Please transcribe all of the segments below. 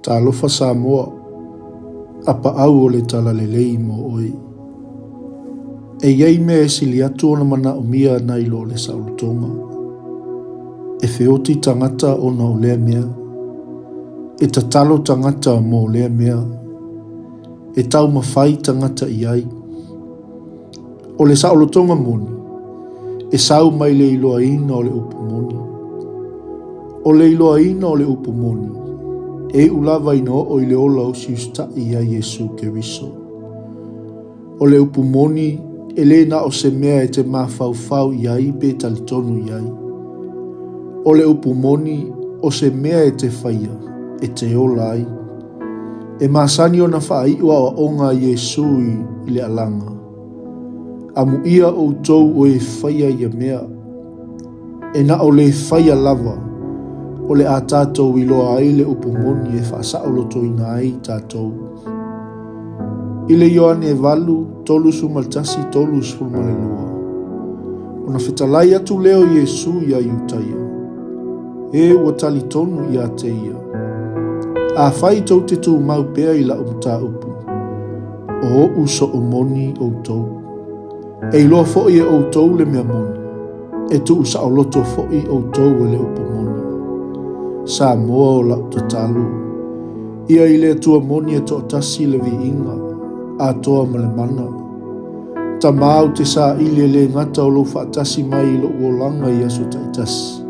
Talofa Samoa, Apaau o le Talalelei mo oi. E iei mea e sili atu ona mana umia na ilo le saulotonga. E feoti tangata ona o lea mea. E tatalo tangata mo lea mea. E tau mawhai tangata iai. O le saulotonga moni. E sau mai le iloa ina o le upu moni. O le iloa ina o le upu moni. E ulava ina o ile ola o si usta ia Yesu Keriso. O le upu moni, e le na o se mea e te mawhau iai pe talitonu iai. O le upu moni, o se mea e te whaia, e te ola ai. E masani o na whai ua o onga Yesu i le alanga. Amu ia o tou o e whaia ia mea. E na o le whaia lava. O le a tātou i loa ai le upu moni e whaasauloto ina ai tātou. I le Ioane e valu, tolu sumaltasi, tolu sumalelua. O na whetalai atu leo Yesu ia iutaia. E ua tali tonu ia te ia. A whai tau te tu mau pea i la umta upu. O uso o moni o tau. E iloa fo'i e o tau le mea moni. E tu usa o loto fo'i o tau e le upu moni. Sa moa o lau te talu. Ia i le tua moni e to tasi le vi inga. A toa male mana. Ta mau te sa ili le ngata o lo whaatasi mai lo uolanga i aso taitasi.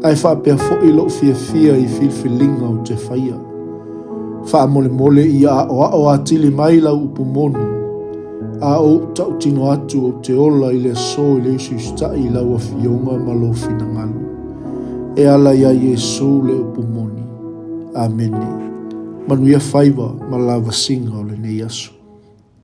Ai whaapea fo'i lo fia i filfilinga o te whaia. Wha mole i a o atili mai lau upu moni. A o tau tino atu o te ola i le so i le usu stai lau a fionga ma lo fina ngalu. E ala ia Yesu le upu moni. Amene. Manuia whaiva ma lava singa o le nei asu.